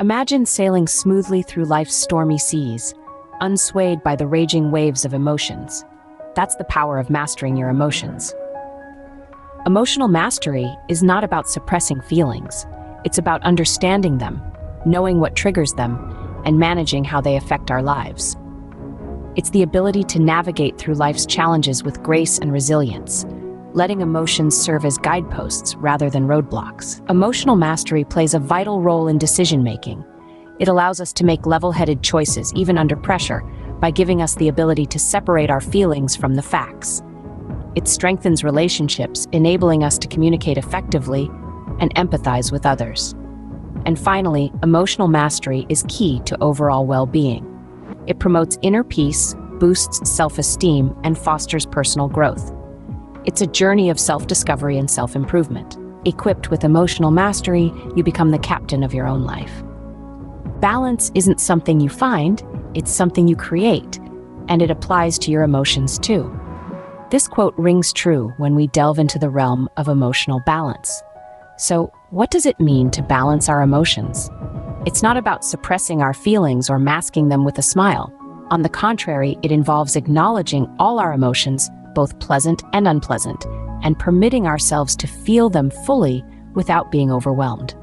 Imagine sailing smoothly through life's stormy seas, unswayed by the raging waves of emotions. That's the power of mastering your emotions. Emotional mastery is not about suppressing feelings. It's about understanding them, knowing what triggers them, and managing how they affect our lives. It's the ability to navigate through life's challenges with grace and resilience, letting emotions serve as guideposts rather than roadblocks. Emotional mastery plays a vital role in decision-making. It allows us to make level-headed choices, even under pressure, by giving us the ability to separate our feelings from the facts. It strengthens relationships, enabling us to communicate effectively and empathize with others. And finally, emotional mastery is key to overall well-being. It promotes inner peace, boosts self-esteem, and fosters personal growth. It's a journey of self-discovery and self-improvement. Equipped with emotional mastery, you become the captain of your own life. Balance isn't something you find, it's something you create, and it applies to your emotions too. This quote rings true when we delve into the realm of emotional balance. So, what does it mean to balance our emotions? It's not about suppressing our feelings or masking them with a smile. On the contrary, it involves acknowledging all our emotions, both pleasant and unpleasant, and permitting ourselves to feel them fully without being overwhelmed.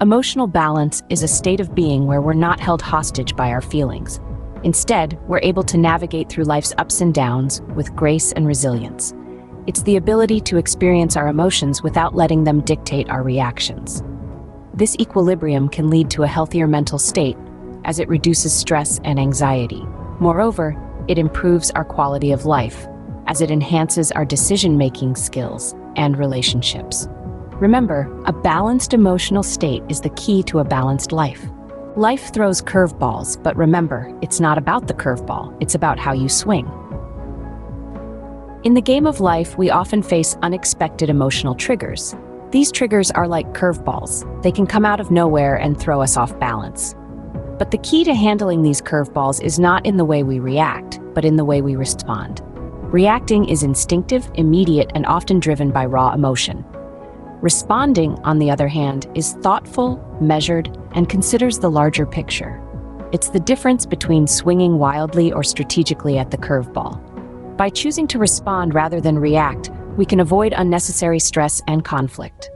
Emotional balance is a state of being where we're not held hostage by our feelings. Instead, we're able to navigate through life's ups and downs with grace and resilience. It's the ability to experience our emotions without letting them dictate our reactions. This equilibrium can lead to a healthier mental state, as it reduces stress and anxiety. Moreover, it improves our quality of life, as it enhances our decision-making skills and relationships. Remember, a balanced emotional state is the key to a balanced life. Life throws curveballs, but remember, it's not about the curveball, it's about how you swing. In the game of life, we often face unexpected emotional triggers. These triggers are like curveballs. They can come out of nowhere and throw us off balance. But the key to handling these curveballs is not in the way we react, but in the way we respond. Reacting is instinctive, immediate, and often driven by raw emotion. Responding, on the other hand, is thoughtful, measured, and considers the larger picture. It's the difference between swinging wildly or strategically at the curveball. By choosing to respond rather than react, we can avoid unnecessary stress and conflict.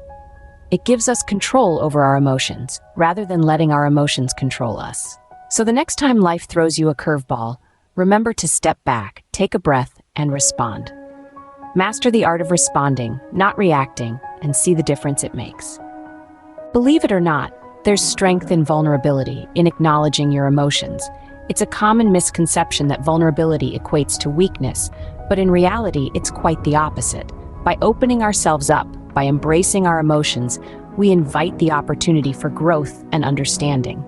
It gives us control over our emotions, rather than letting our emotions control us. So the next time life throws you a curveball, remember to step back, take a breath, and respond. Master the art of responding, not reacting, and see the difference it makes. Believe it or not, there's strength in vulnerability, in acknowledging your emotions. It's a common misconception that vulnerability equates to weakness, but in reality, it's quite the opposite. By opening ourselves up, by embracing our emotions, we invite the opportunity for growth and understanding.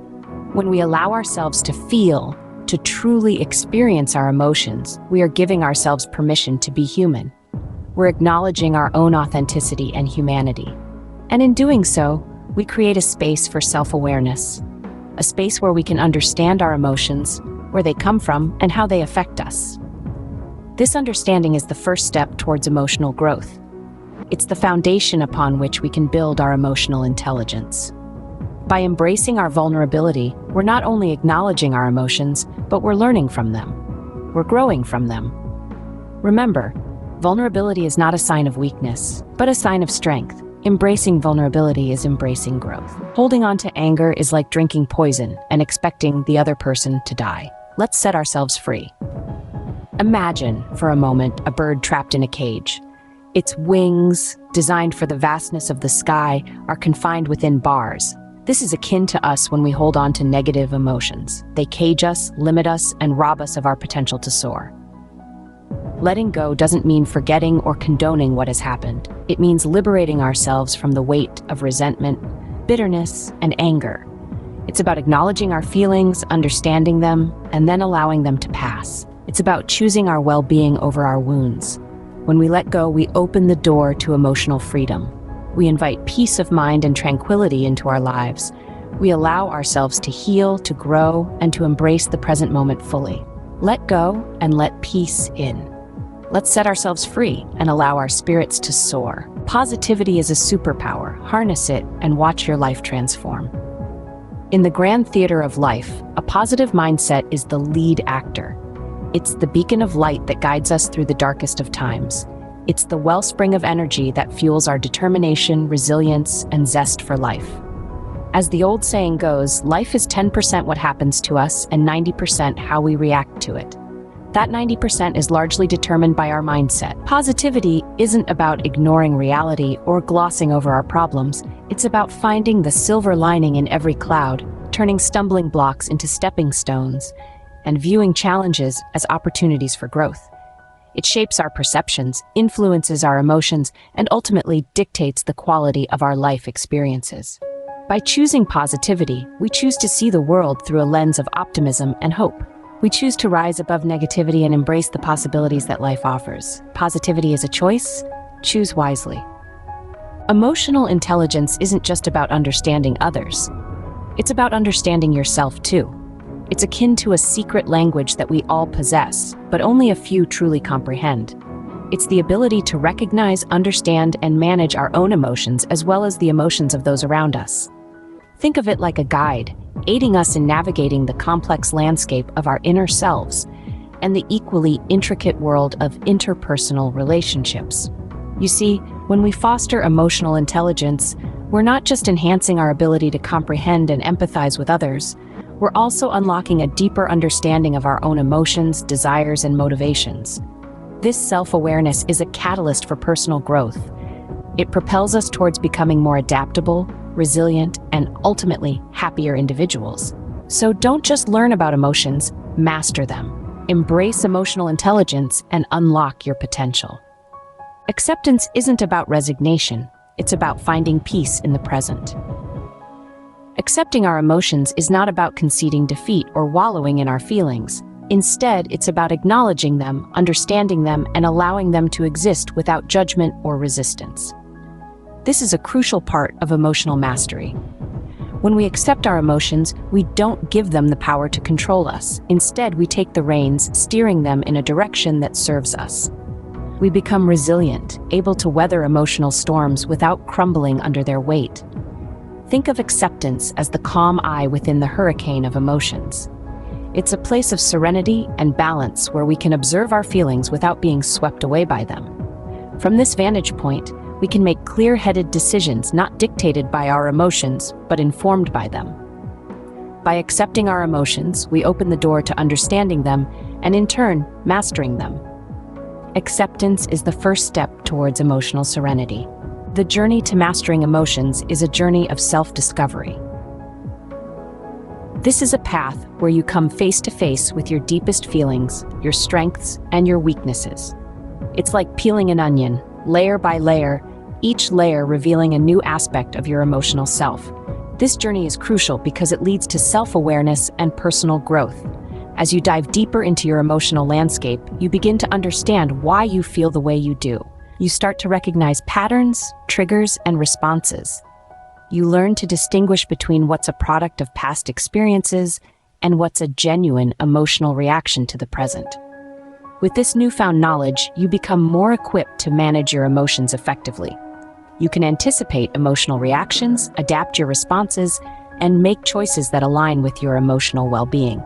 When we allow ourselves to feel, to truly experience our emotions, we are giving ourselves permission to be human. We're acknowledging our own authenticity and humanity. And in doing so, we create a space for self-awareness, a space where we can understand our emotions, where they come from, and how they affect us. This understanding is the first step towards emotional growth. It's the foundation upon which we can build our emotional intelligence. By embracing our vulnerability, we're not only acknowledging our emotions, but we're learning from them. We're growing from them. Remember, vulnerability is not a sign of weakness, but a sign of strength. Embracing vulnerability is embracing growth. Holding on to anger is like drinking poison and expecting the other person to die. Let's set ourselves free. Imagine, for a moment, a bird trapped in a cage. Its wings, designed for the vastness of the sky, are confined within bars. This is akin to us when we hold on to negative emotions. They cage us, limit us, and rob us of our potential to soar. Letting go doesn't mean forgetting or condoning what has happened. It means liberating ourselves from the weight of resentment, bitterness, and anger. It's about acknowledging our feelings, understanding them, and then allowing them to pass. It's about choosing our well-being over our wounds. When we let go, we open the door to emotional freedom. We invite peace of mind and tranquility into our lives. We allow ourselves to heal, to grow, and to embrace the present moment fully. Let go and let peace in. Let's set ourselves free and allow our spirits to soar. Positivity is a superpower. Harness it and watch your life transform. In the grand theater of life, a positive mindset is the lead actor. It's the beacon of light that guides us through the darkest of times. It's the wellspring of energy that fuels our determination, resilience, and zest for life. As the old saying goes, life is 10% what happens to us and 90% how we react to it. That 90% is largely determined by our mindset. Positivity isn't about ignoring reality or glossing over our problems. It's about finding the silver lining in every cloud, turning stumbling blocks into stepping stones, and viewing challenges as opportunities for growth. It shapes our perceptions, influences our emotions, and ultimately dictates the quality of our life experiences. By choosing positivity, we choose to see the world through a lens of optimism and hope. We choose to rise above negativity and embrace the possibilities that life offers. Positivity is a choice. Choose wisely. Emotional intelligence isn't just about understanding others. It's about understanding yourself too. It's akin to a secret language that we all possess, but only a few truly comprehend. It's the ability to recognize, understand, and manage our own emotions as well as the emotions of those around us. Think of it like a guide, aiding us in navigating the complex landscape of our inner selves and the equally intricate world of interpersonal relationships. You see, when we foster emotional intelligence, we're not just enhancing our ability to comprehend and empathize with others, we're also unlocking a deeper understanding of our own emotions, desires, and motivations. This self-awareness is a catalyst for personal growth. It propels us towards becoming more adaptable, resilient, and ultimately happier individuals. So don't just learn about emotions, master them. Embrace emotional intelligence and unlock your potential. Acceptance isn't about resignation, it's about finding peace in the present. Accepting our emotions is not about conceding defeat or wallowing in our feelings. Instead, it's about acknowledging them, understanding them, and allowing them to exist without judgment or resistance. This is a crucial part of emotional mastery. When we accept our emotions, we don't give them the power to control us. Instead, we take the reins, steering them in a direction that serves us. We become resilient, able to weather emotional storms without crumbling under their weight. Think of acceptance as the calm eye within the hurricane of emotions. It's a place of serenity and balance where we can observe our feelings without being swept away by them. From this vantage point, we can make clear-headed decisions not dictated by our emotions, but informed by them. By accepting our emotions, we open the door to understanding them and, in turn, mastering them. Acceptance is the first step towards emotional serenity. The journey to mastering emotions is a journey of self-discovery. This is a path where you come face to face with your deepest feelings, your strengths, and your weaknesses. It's like peeling an onion, layer by layer, each layer revealing a new aspect of your emotional self. This journey is crucial because it leads to self-awareness and personal growth. As you dive deeper into your emotional landscape, you begin to understand why you feel the way you do. You start to recognize patterns, triggers, and responses. You learn to distinguish between what's a product of past experiences and what's a genuine emotional reaction to the present. With this newfound knowledge, you become more equipped to manage your emotions effectively. You can anticipate emotional reactions, adapt your responses, and make choices that align with your emotional well-being.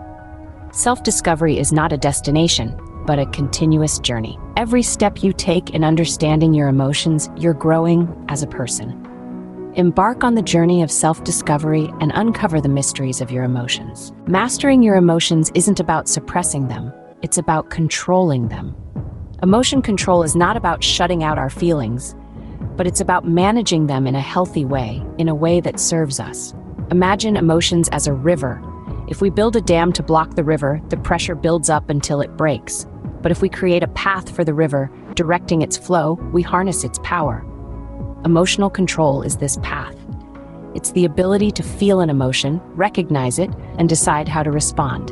Self-discovery is not a destination, but a continuous journey. Every step you take in understanding your emotions, you're growing as a person. Embark on the journey of self-discovery and uncover the mysteries of your emotions. Mastering your emotions isn't about suppressing them, it's about controlling them. Emotion control is not about shutting out our feelings, but it's about managing them in a healthy way, in a way that serves us. Imagine emotions as a river. If we build a dam to block the river, the pressure builds up until it breaks. But if we create a path for the river, directing its flow, we harness its power. Emotional control is this path. It's the ability to feel an emotion, recognize it, and decide how to respond.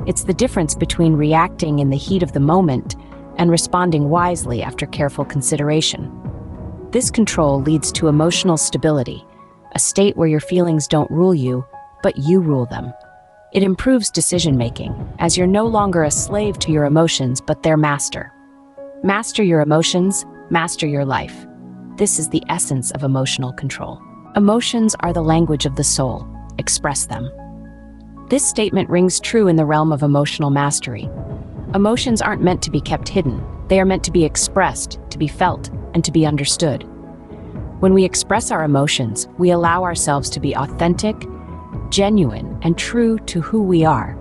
It's the difference between reacting in the heat of the moment and responding wisely after careful consideration. This control leads to emotional stability, a state where your feelings don't rule you, but you rule them. It improves decision-making, as you're no longer a slave to your emotions, but their master. Master your emotions, master your life. This is the essence of emotional control. Emotions are the language of the soul. express them. This statement rings true in the realm of emotional mastery. Emotions aren't meant to be kept hidden. They are meant to be expressed, to be felt, and to be understood. When we express our emotions, we allow ourselves to be authentic, genuine, and true to who we are.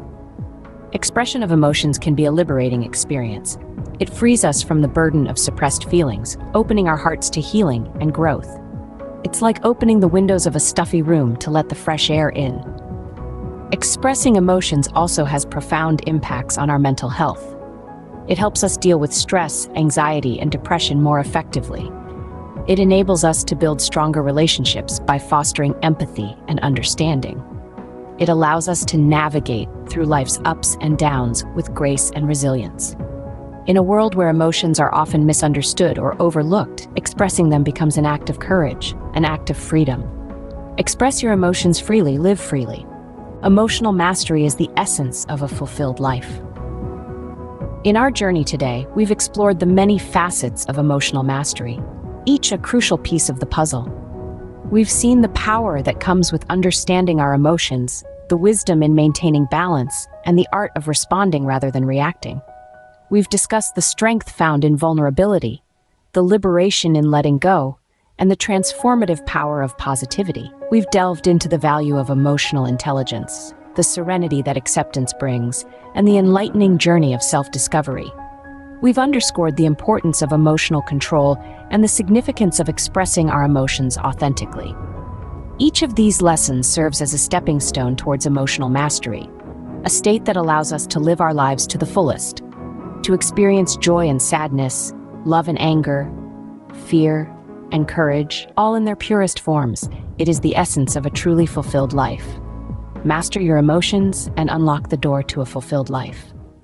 Expression of emotions can be a liberating experience. It frees us from the burden of suppressed feelings, opening our hearts to healing and growth. It's like opening the windows of a stuffy room to let the fresh air in. Expressing emotions also has profound impacts on our mental health. It helps us deal with stress, anxiety, and depression more effectively. It enables us to build stronger relationships by fostering empathy and understanding. It allows us to navigate through life's ups and downs with grace and resilience. In a world where emotions are often misunderstood or overlooked, expressing them becomes an act of courage, an act of freedom. Express your emotions freely, live freely. Emotional mastery is the essence of a fulfilled life. In our journey today, we've explored the many facets of emotional mastery, each a crucial piece of the puzzle. We've seen the power that comes with understanding our emotions, the wisdom in maintaining balance, and the art of responding rather than reacting. We've discussed the strength found in vulnerability, the liberation in letting go, and the transformative power of positivity. We've delved into the value of emotional intelligence, the serenity that acceptance brings, and the enlightening journey of self-discovery. We've underscored the importance of emotional control and the significance of expressing our emotions authentically. Each of these lessons serves as a stepping stone towards emotional mastery, a state that allows us to live our lives to the fullest, to experience joy and sadness, love and anger, fear and courage, all in their purest forms. It is the essence of a truly fulfilled life. Master your emotions and unlock the door to a fulfilled life.